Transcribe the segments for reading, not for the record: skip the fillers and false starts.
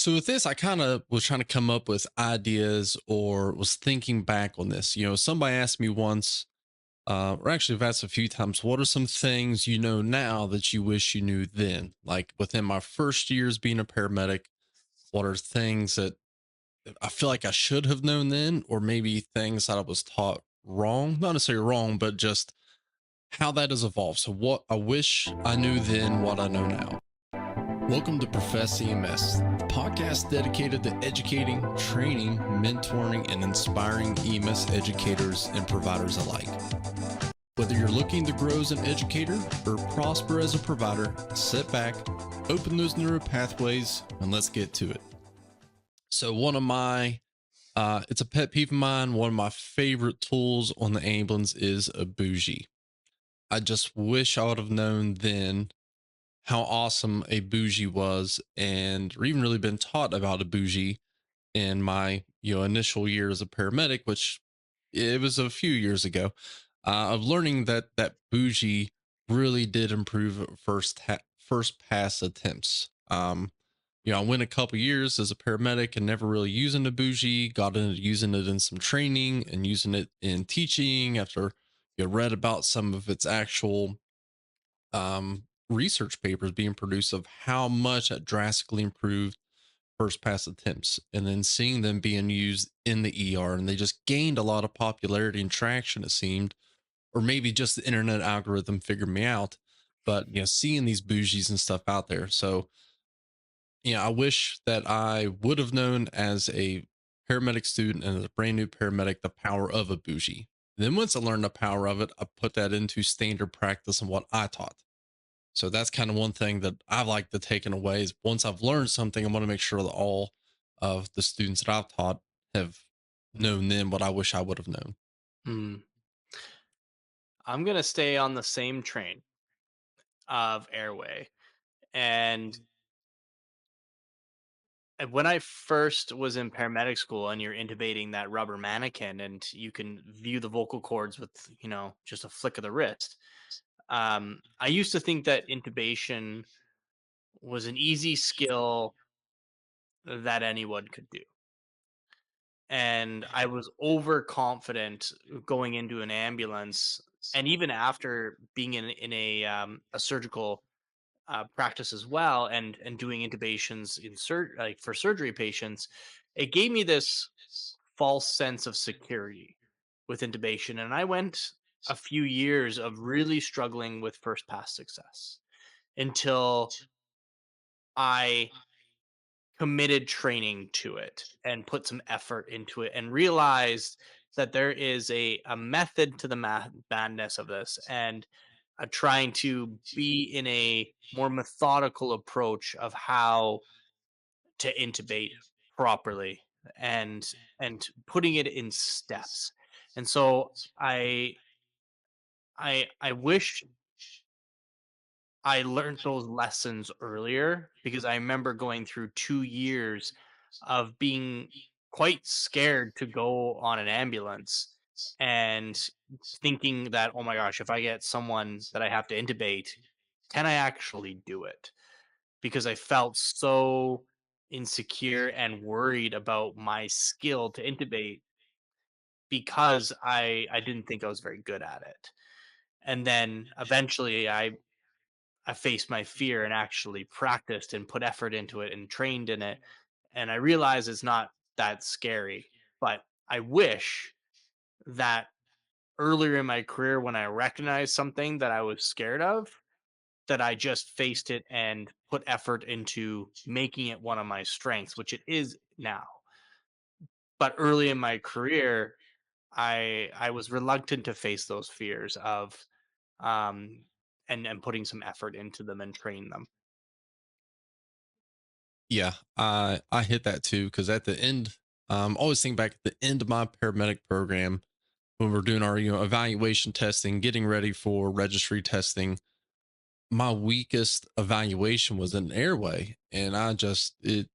So with this, I kind of was trying to come up with ideas or was thinking back on this. Somebody asked me once, or actually I've asked a few times, what are some things you know now that you wish you knew then? Like within my first years being a paramedic, what are things that I feel like I should have known then, or maybe things that I was taught wrong? Not necessarily wrong, but just how that has evolved. So what I wish I knew then, what I know now. Welcome to Profess EMS, the podcast dedicated to educating, training, mentoring, and inspiring EMS educators and providers alike. Whether you're looking to grow as an educator or prosper as a provider, sit back, open those neural pathways, and let's get to it. So it's a pet peeve of mine. One of my favorite tools on the ambulance is a bougie. I just wish I would have known then how awesome a bougie was, and or even really been taught about a bougie in my initial year as a paramedic, which it was a few years ago, of learning that bougie really did improve first pass attempts. I went a couple years as a paramedic and never really using a bougie, got into using it in some training and using it in teaching after read about some of its actual research papers being produced of how much that drastically improved first pass attempts, and then seeing them being used in the ER, and they just gained a lot of popularity and traction, it seemed, or maybe just the internet algorithm figured me out. But seeing these bougies and stuff out there. So I wish that I would have known as a paramedic student and as a brand new paramedic the power of a bougie. Then once I learned the power of it, I put that into standard practice and what I taught. So that's kind of one thing that I like to take away is once I've learned something, I want to make sure that all of the students that I've taught have known then what I wish I would have known. Hmm. I'm gonna stay on the same train of airway. And when I first was in paramedic school and you're intubating that rubber mannequin and you can view the vocal cords with, just a flick of the wrist. I used to think that intubation was an easy skill that anyone could do. And I was overconfident going into an ambulance. And even after being in a surgical practice as well, and doing intubations like for surgery patients, it gave me this false sense of security with intubation, and I went a few years of really struggling with first pass success until I committed training to it and put some effort into it and realized that there is a method to the madness of this, and trying to be in a more methodical approach of how to intubate properly, and putting it in steps. And so I wish I learned those lessons earlier, because I remember going through 2 years of being quite scared to go on an ambulance and thinking that, "Oh my gosh, if I get someone that I have to intubate, can I actually do it?" Because I felt so insecure and worried about my skill to intubate, because I didn't think I was very good at it. And then eventually I faced my fear and actually practiced and put effort into it and trained in it. And I realized it's not that scary. But I wish that earlier in my career, when I recognized something that I was scared of, that I just faced it and put effort into making it one of my strengths, which it is now. But early in my career, I was reluctant to face those fears of um and putting some effort into them and train them. Yeah, I hit that too because at the end, always think back at the end of my paramedic program when we're doing our evaluation testing, getting ready for registry testing. My weakest evaluation was in airway, and it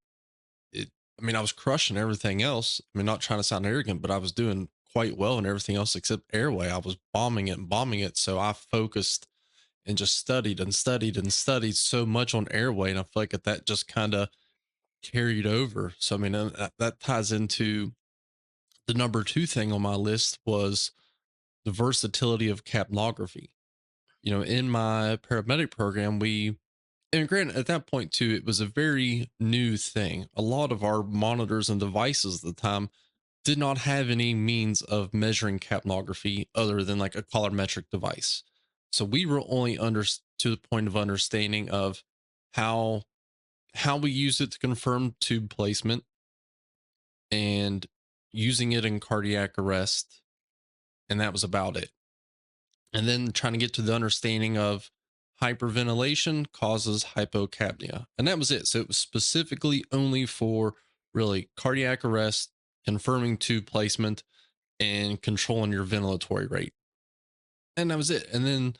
I mean, I was crushing everything else. I mean, not trying to sound arrogant, but I was doing quite well in everything else except airway. I was bombing it and bombing it. So I focused and just studied and studied and studied so much on airway. And I feel like that just kind of carried over. So I mean, that ties into the number two thing on my list was the versatility of capnography. In my paramedic program, and granted, at that point too, it was a very new thing. A lot of our monitors and devices at the time did not have any means of measuring capnography other than like a colorimetric device. So we were only to the point of understanding of how how we used it to confirm tube placement and using it in cardiac arrest, and that was about it. And then trying to get to the understanding of hyperventilation causes hypocapnia. And that was it. So it was specifically only for really cardiac arrest, confirming tube placement, and controlling your ventilatory rate. And that was it. And then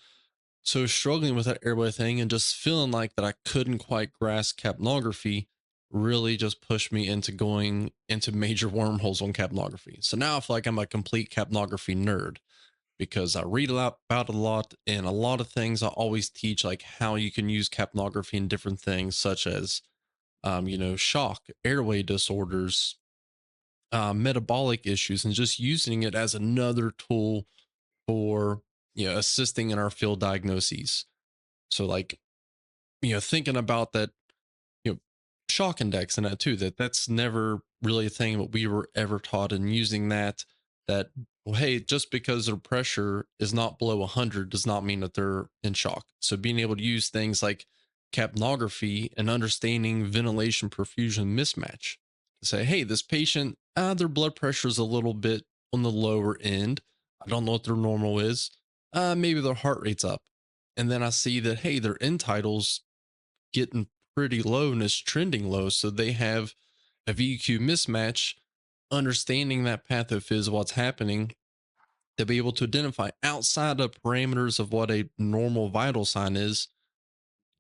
so struggling with that airway thing and just feeling like that I couldn't quite grasp capnography really just pushed me into going into major wormholes on capnography. So now I feel like I'm a complete capnography nerd because I read a lot about it a lot, and a lot of things I always teach, like how you can use capnography in different things, such as, shock, airway disorders, metabolic issues, and just using it as another tool for, assisting in our field diagnoses. So, like, thinking about that, you know, shock index and that too, that's never really a thing that we were ever taught, and using that, well, hey, just because their pressure is not below 100 does not mean that they're in shock. So being able to use things like capnography and understanding ventilation perfusion mismatch to say, hey, this patient, their blood pressure is a little bit on the lower end. I don't know what their normal is. Maybe their heart rate's up. And then I see that, hey, their end titles getting pretty low and is trending low. So they have a VQ mismatch, understanding that pathophys, what's happening, to be able to identify outside of parameters of what a normal vital sign is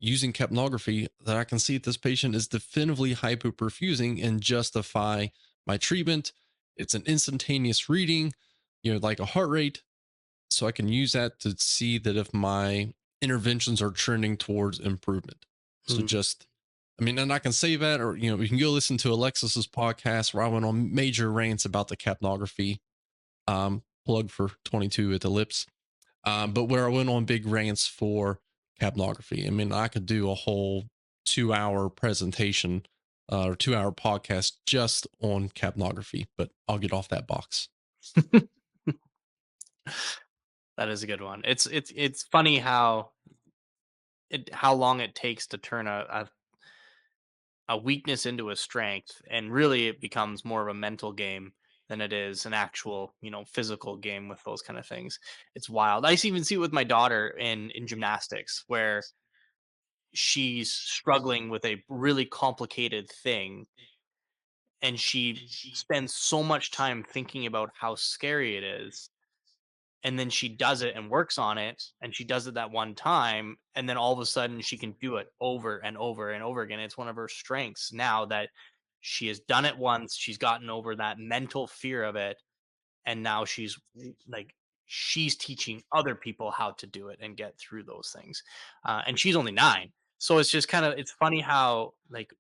using capnography, that I can see if this patient is definitively hypoperfusing and justify my treatment. It's an instantaneous reading, like a heart rate. So I can use that to see that if my interventions are trending towards improvement. So Mm. just, I mean, and I can say that, or, you can go listen to Alexis's podcast where I went on major rants about the capnography, plug for 22 at the lips. But where I went on big rants for capnography. I mean, I could do a whole 2 hour presentation, or 2 hour podcast just on capnography, but I'll get off that box. That is a good one. It's funny how long it takes to turn a weakness into a strength, and really it becomes more of a mental game than it is an actual, physical game with those kind of things. It's wild. Even see it with my daughter in gymnastics, where she's struggling with a really complicated thing, and she spends so much time thinking about how scary it is, and then she does it and works on it, and she does it that one time, and then all of a sudden she can do it over and over and over again. It's one of her strengths now that she has done it once. She's gotten over that mental fear of it, and now like she's teaching other people how to do it and get through those things. And she's only 9, so it's just kind of, it's funny how, like,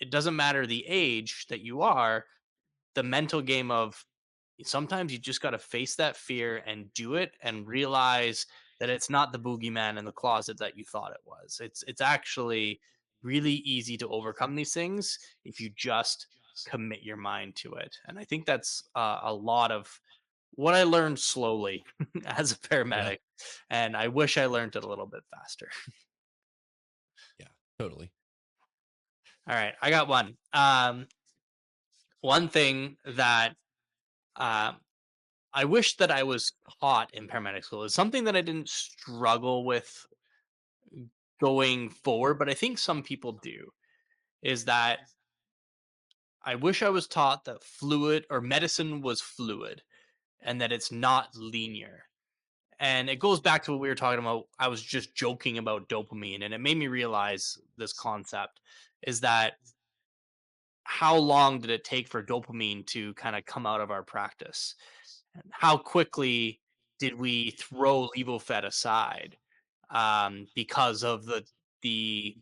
it doesn't matter the age that you are, the mental game of, sometimes you just got to face that fear and do it and realize that it's not the boogeyman in the closet that you thought it was. It's actually really easy to overcome these things if you just commit your mind to it. And I think that's a lot of what I learned slowly as a Yeah. paramedic, and I wish I learned it a little bit faster. Yeah, totally. All right, I got one. One thing that um, I wish that I was taught in paramedic school is something that I didn't struggle with going forward, but I think some people do. Is that I wish I was taught that fluid or medicine was fluid and that it's not linear. And it goes back to what we were talking about. I was just joking about dopamine, and it made me realize this concept is that how long did it take for dopamine to kind of come out of our practice? And how quickly did we throw levofed aside because of the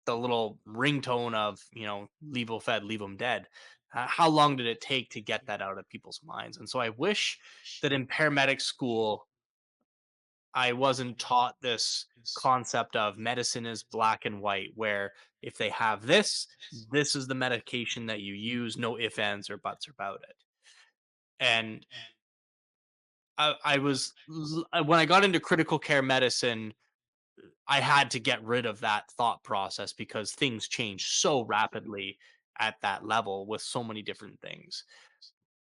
the little ringtone of, leave 'em fed, leave 'em dead. How long did it take to get that out of people's minds? And so I wish that in paramedic school I wasn't taught this concept of medicine is black and white, where if they have this, this is the medication that you use, no ifs, ands, or buts about it. And when I got into critical care medicine, I had to get rid of that thought process because things change so rapidly at that level with so many different things.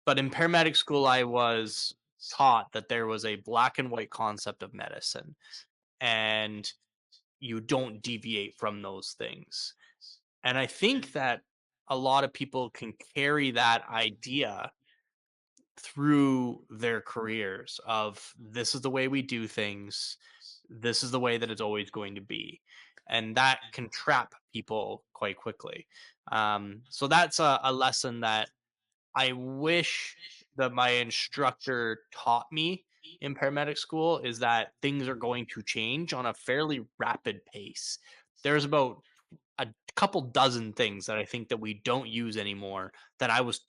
But in paramedic school, I was taught that there was a black and white concept of medicine, and you don't deviate from those things. And I think that a lot of people can carry that idea through their careers of this is the way we do things, this is the way that it's always going to be, and that can trap people quite quickly. So that's a lesson that I wish that my instructor taught me in paramedic school, is that things are going to change on a fairly rapid pace. There's about a couple dozen things that I think that we don't use anymore that I was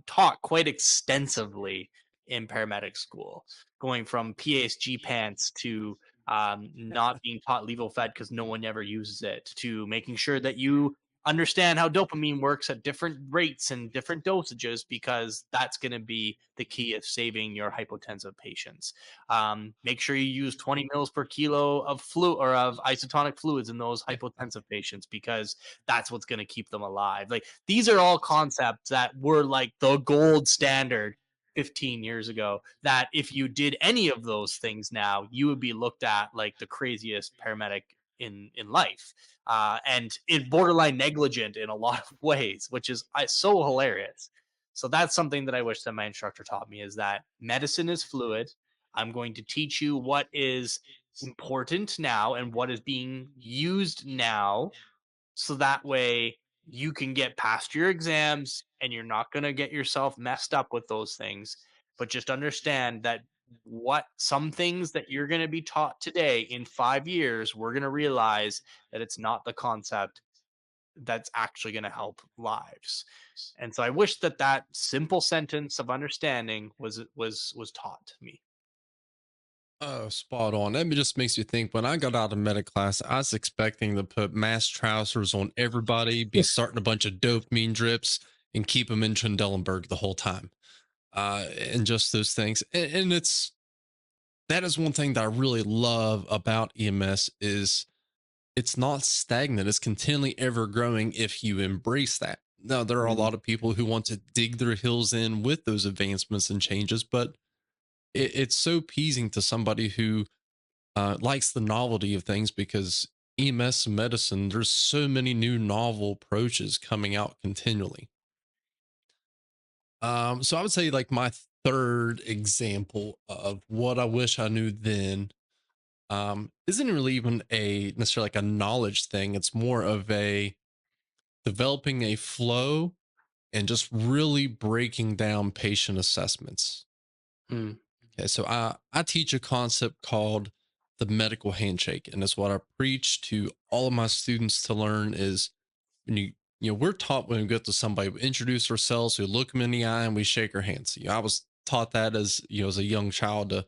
taught quite extensively in paramedic school, going from PSG pants to not being taught levo fed because no one ever uses it, to making sure that you understand how dopamine works at different rates and different dosages, because that's going to be the key of saving your hypotensive patients. Make sure you use 20 mils per kilo of fluid or of isotonic fluids in those hypotensive patients, because that's what's going to keep them alive. Like, these are all concepts that were like the gold standard 15 years ago, that if you did any of those things now, you would be looked at like the craziest paramedic in life, and in borderline negligent in a lot of ways, which is so hilarious. So that's something that I wish that my instructor taught me, is that medicine is fluid. I'm going to teach you what is important now and what is being used now, so that way you can get past your exams and you're not going to get yourself messed up with those things. But just understand that what some things that you're going to be taught today, in 5 years we're going to realize that it's not the concept that's actually going to help lives. And so I wish that that simple sentence of understanding was taught to me. Oh, spot on. That just makes you think. When I got out of medic class, I was expecting to put mass trousers on everybody, be starting a bunch of dopamine drips, and keep them in Trendelenburg the whole time. And just those things. And that is one thing that I really love about EMS is it's not stagnant. It's continually ever growing if you embrace that. Now, there are a Mm. lot of people who want to dig their heels in with those advancements and changes, but it's so pleasing to somebody who likes the novelty of things, because EMS medicine, there's so many new novel approaches coming out continually. So I would say like my third example of what I wish I knew then isn't really even a necessarily like a knowledge thing. It's more of a developing a flow and just really breaking down patient assessments. Mm. Okay, so I teach a concept called the medical handshake, and it's what I preach to all of my students to learn. Is when we're taught when we go to somebody, we introduce ourselves, we look them in the eye, and we shake our hands. I was taught that as as a young child.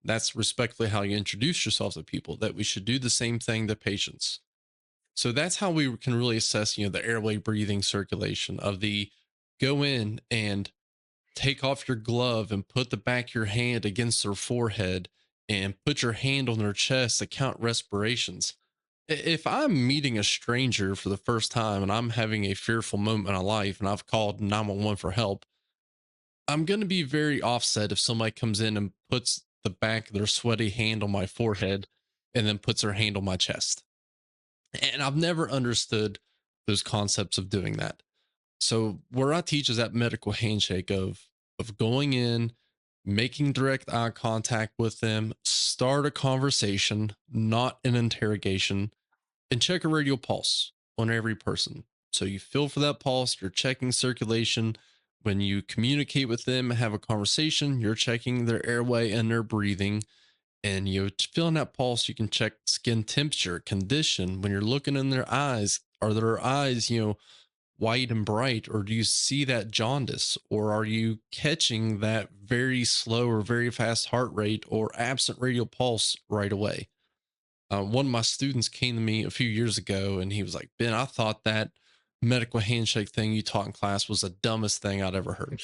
That's respectfully how you introduce yourself to people. That we should do the same thing to patients. So that's how we can really assess the airway, breathing, circulation of the go in and take off your glove and put the back of your hand against their forehead and put your hand on their chest to count respirations. If I'm meeting a stranger for the first time and I'm having a fearful moment in life and I've called 911 for help, I'm going to be very offset if somebody comes in and puts the back of their sweaty hand on my forehead and then puts their hand on my chest. And I've never understood those concepts of doing that. So where I teach is that medical handshake of going in, making direct eye contact with them, start a conversation, not an interrogation, and check a radial pulse on every person. So you feel for that pulse, you're checking circulation. When you communicate with them, have a conversation, you're checking their airway and their breathing. And feeling that pulse, you can check skin temperature, condition. When you're looking in their eyes, are their eyes, white and bright, or do you see that jaundice, or are you catching that very slow or very fast heart rate or absent radial pulse right away? One of my students came to me a few years ago and he was like, Ben, I thought that medical handshake thing you taught in class was the dumbest thing I'd ever heard.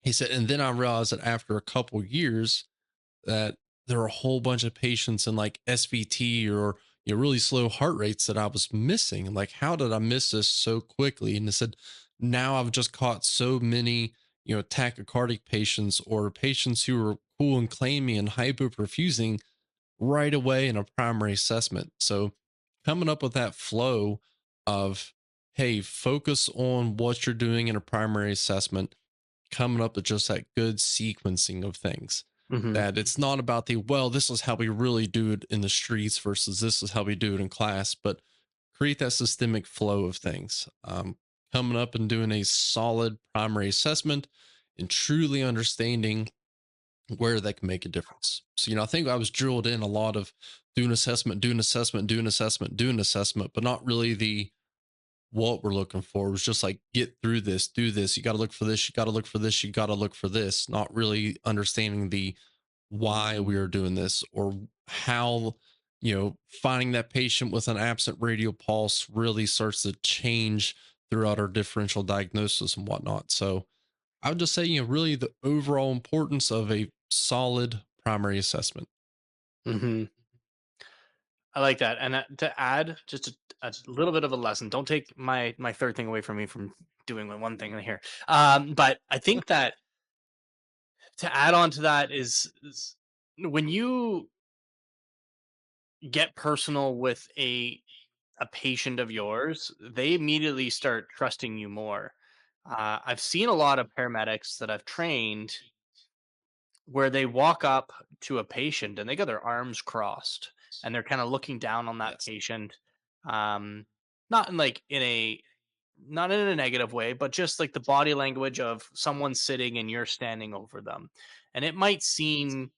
He said, and then I realized that after a couple years that there are a whole bunch of patients in like SVT or really slow heart rates that I was missing. Like, how did I miss this so quickly? And I said, now I've just caught so many, tachycardic patients or patients who are cool and claiming and hypoperfusing right away in a primary assessment. So coming up with that flow of, hey, focus on what you're doing in a primary assessment, coming up with just that good sequencing of things. Hmm. That it's not about the, well, this is how we really do it in the streets versus this is how we do it in class, but create that systemic flow of things. Coming up and doing a solid primary assessment and truly understanding where they can make a difference. So, I think I was drilled in a lot of doing assessment, doing assessment, doing assessment, doing assessment, but not really the what we're looking for. It was just like, get through this, do this. You got to look for this. You got to look for this. You got to look for this. Not really understanding the why we are doing this or how, finding that patient with an absent radial pulse really starts to change throughout our differential diagnosis and whatnot. So, I would just say, really the overall importance of a solid primary assessment. Hmm. I like that. And to add just a little bit of a lesson, don't take my third thing away from me from doing one thing here. But I think that to add on to that is when you get personal with a patient of yours, they immediately start trusting you more. I've seen a lot of paramedics that I've trained where they walk up to a patient and they got their arms crossed and they're kind of looking down on that Yes. patient, um not in like in a not in a negative way, but just like the body language of someone sitting and you're standing over them, and it might seem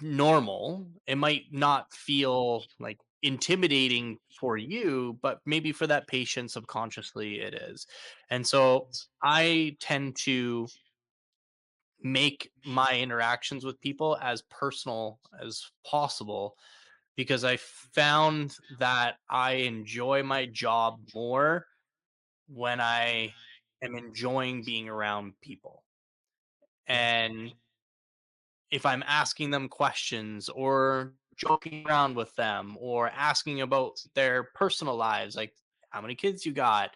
normal, it might not feel like intimidating for you, but maybe for that patient subconsciously it is. And so I tend to make my interactions with people as personal as possible because I found that I enjoy my job more when I am enjoying being around people. Yeah. And if I'm asking them questions or joking around with them or asking about their personal lives, like how many kids you got,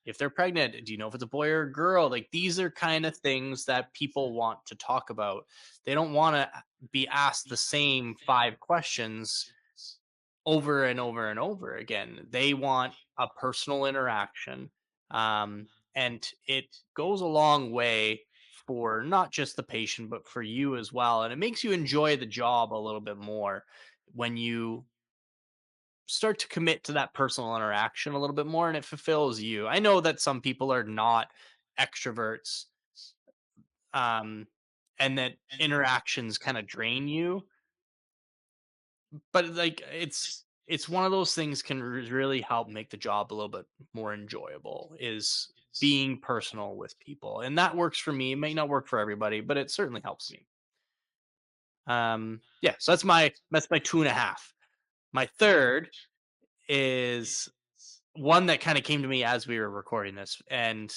if they're pregnant, do you know if it's a boy or a girl? Like these are kind of things that people want to talk about. They don't want to be asked the same five questions over and over and over again. They want a personal interaction. And it goes a long way for not just the patient, but for you as well. And it makes you enjoy the job a little bit more when you start to commit to that personal interaction a little bit more and it fulfills you. I know that some people are not extroverts, um, and that interactions kind of drain you, but like it's one of those things can really help make the job a little bit more enjoyable is being personal with people, and that works for me. It may not work for everybody, but it certainly helps me. Yeah, so that's my two and a half. My third is one that kind of came to me as we were recording this, and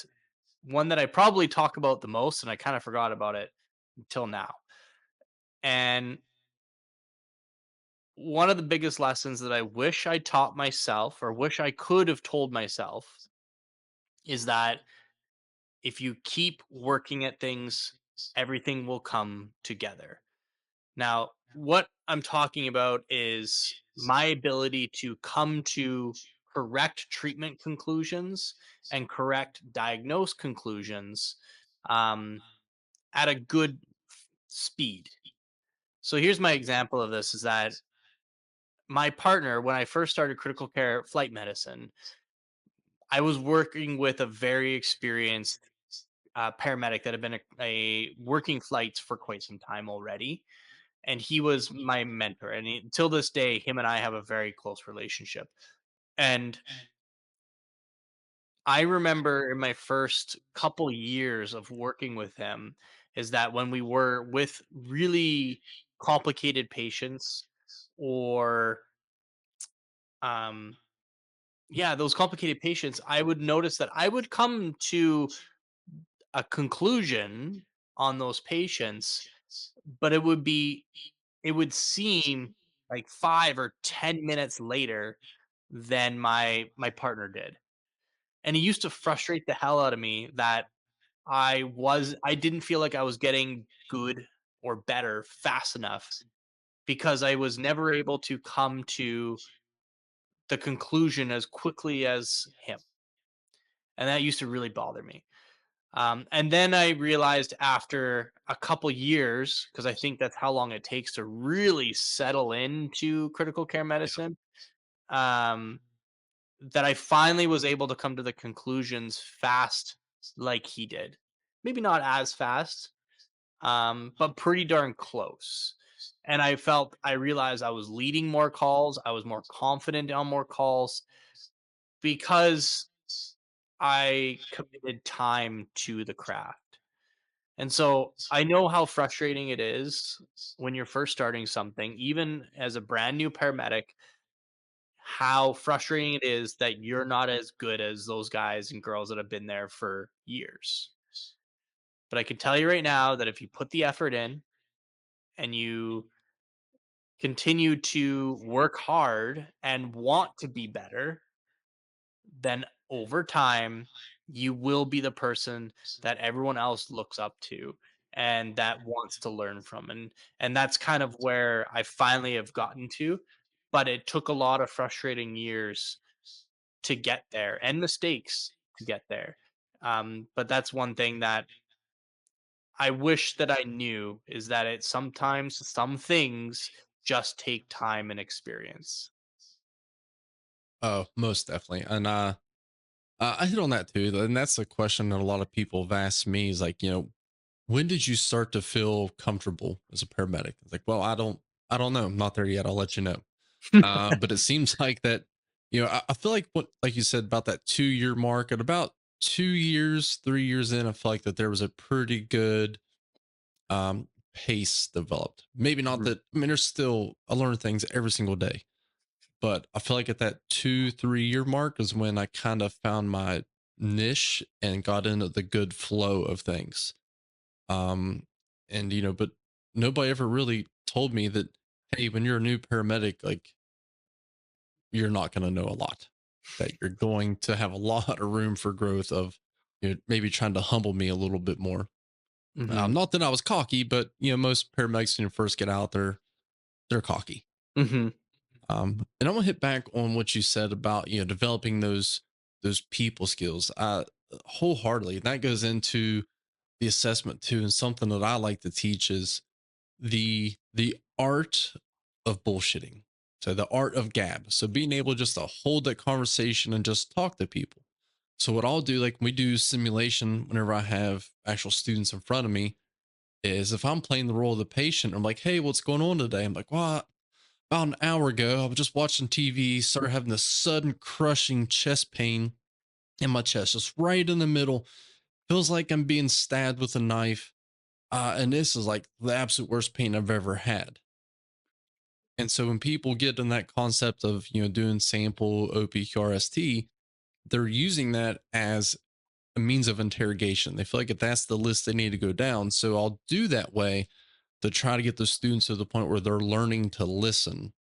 one that I probably talk about the most, and I kind of forgot about it until now. And one of the biggest lessons that I wish I taught myself or wish I could have told myself is that if you keep working at things, everything will come together. Now, what I'm talking about is my ability to come to correct treatment conclusions and correct diagnose conclusions, um, at a good speed. So here's my example of this is that my partner, when I first started critical care flight medicine, I was working with a very experienced paramedic that had been a working flights for quite some time already. and he was my mentor. And till this day, him and I have a very close relationship. And I remember in my first couple years of working with him is that when we were with really complicated patients, or um yeah, those complicated patients, I would notice that I would come to a conclusion on those patients, but it would seem like 5 or 10 minutes later than my partner did. And it used to frustrate the hell out of me that I didn't feel like I was getting good or better fast enough, because I was never able to come to the conclusion as quickly as him. And that used to really bother me. And then I realized after a couple years, because I think that's how long it takes to really settle into critical care Yeah. medicine, um, that I finally was able to come to the conclusions fast, like he did. Maybe not as fast, but pretty darn close. And I realized I was leading more calls. I was more confident on more calls because I committed time to the craft. And so I know how frustrating it is when you're first starting something, even as a brand new paramedic, how frustrating it is that you're not as good as those guys and girls that have been there for years. But I can tell you right now that if you put the effort in and you continue to work hard and want to be better, then over time you will be the person that everyone else looks up to and that wants to learn from. And that's kind of where I finally have gotten to, but it took a lot of frustrating years to get there and mistakes to get there. But that's one thing that I wish that I knew, is that it sometimes some things just take time and experience. Oh, most definitely. And I hit on that too. And that's a question that a lot of people have asked me is like, when did you start to feel comfortable as a paramedic? It's like, well, I don't know. I'm not there yet. I'll let you know. But it seems like that, I feel like what, like you said about that 2 year mark, at about 2 years, 3 years in, I feel like that there was a pretty good pace developed. Maybe not Mhm. that, I mean, there's still, I learn things every single day, but I feel like at that 2, 3 year mark is when I kind of found my niche and got into the good flow of things. Um, and, but nobody ever really told me that, hey, when you're a new paramedic, like, you're not going to know a lot, that you're going to have a lot of room for growth of, maybe trying to humble me a little bit more. Mhm. Not that I was cocky, but, most paramedics when you first get out there, they're cocky. Mhm. And I want to hit back on what you said about, developing those people skills. Wholeheartedly. And that goes into the assessment too. And something that I like to teach is the art of bullshitting. So the art of gab. So being able just to hold that conversation and just talk to people. So what I'll do, like we do simulation whenever I have actual students in front of me, is if I'm playing the role of the patient, I'm like, hey, what's going on today? I'm like, well, about an hour ago, I was just watching TV, started having this sudden crushing chest pain in my chest, just right in the middle. Feels like I'm being stabbed with a knife. And this is like the absolute worst pain I've ever had. And so when people get in that concept of, doing sample OPQRST, they're using that as a means of interrogation. They feel like if that's the list they need to go down. So I'll do that way to try to get the students to the point where they're learning to listen.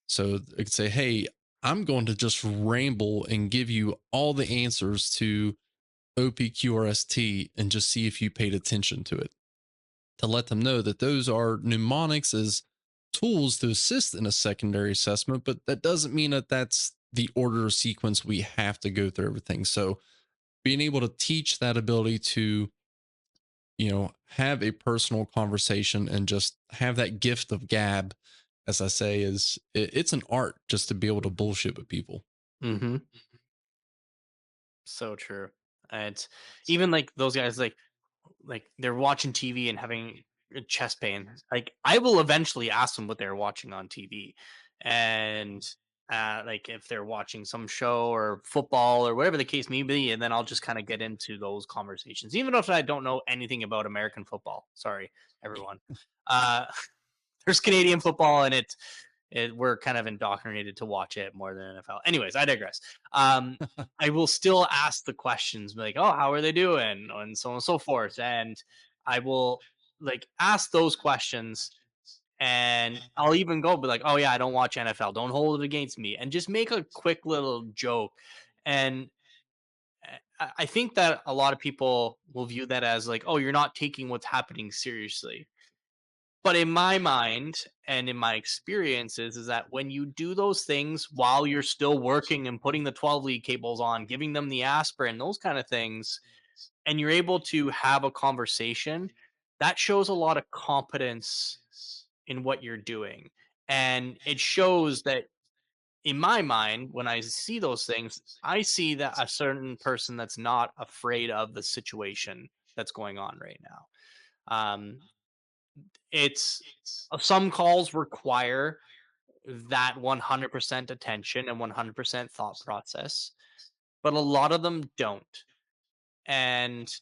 So I could say, hey, I'm going to just ramble and give you all the answers to OPQRST and just see if you paid attention to it. To let them know that those are mnemonics as tools to assist in a secondary assessment, but that doesn't mean that that's the order or sequence we have to go through everything. So being able to teach that ability to, have a personal conversation and just have that gift of gab, as I say, it's an art just to be able to bullshit with people. Mhm. So true. And it's even like those guys, like they're watching TV and having chest pain. Like I will eventually ask them what they're watching on TV, and like if they're watching some show or football or whatever the case may be, and then I'll just kind of get into those conversations, even if I don't know anything about American football. Sorry, everyone. Uh, there's Canadian football, and we're kind of indoctrinated to watch it more than NFL. Anyways, I digress. Um, I will still ask the questions, like, "Oh, how are they doing?" and so on and so forth, and I will like ask those questions, and I'll even go be like, "Oh yeah, I don't watch NFL. Don't hold it against me," and just make a quick little joke. And I think that a lot of people will view that as like, "Oh, you're not taking what's happening seriously." But in my mind and in my experiences is that when you do those things while you're still working and putting the 12 lead cables on, giving them the aspirin, those kind of things, and you're able to have a conversation, that shows a lot of competence in what you're doing. And it shows that in my mind, when I see those things, I see that a certain person that's not afraid of the situation that's going on right now. Um, it's some calls require that 100% attention and 100% thought process, but a lot of them don't. And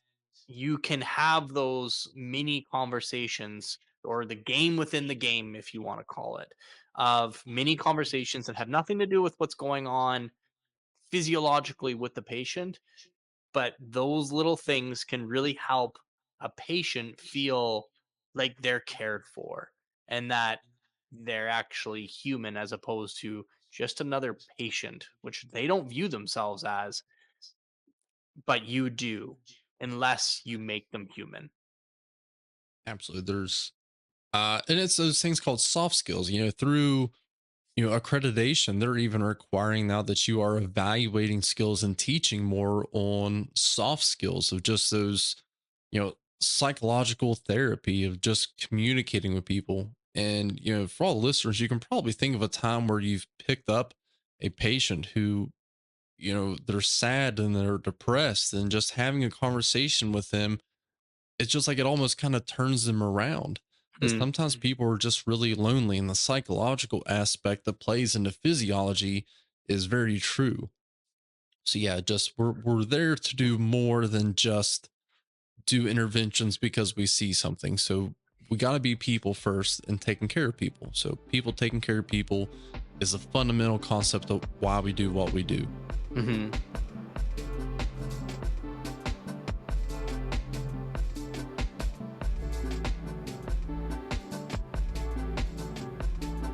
you can have those mini conversations or the game within the game, if you want to call it, of mini conversations that have nothing to do with what's going on physiologically with the patient, but those little things can really help a patient feel like they're cared for and that they're actually human as opposed to just another patient, which they don't view themselves as, but you do, unless you make them human. Absolutely. There's and it's those things called soft skills, through accreditation. They're even requiring now that you are evaluating skills and teaching more on soft skills of just those, psychological therapy of just communicating with people. And for all the listeners, you can probably think of a time where you've picked up a patient who, they're sad and they're depressed, and just having a conversation with them, it's just like it almost kind of turns them around. Because Hmm. sometimes people are just really lonely, and the psychological aspect that plays into physiology is very true. So yeah, just we're there to do more than just do interventions because we see something. So we got to be people first and taking care of people. So people taking care of people is a fundamental concept of why we do what we do. Hmm.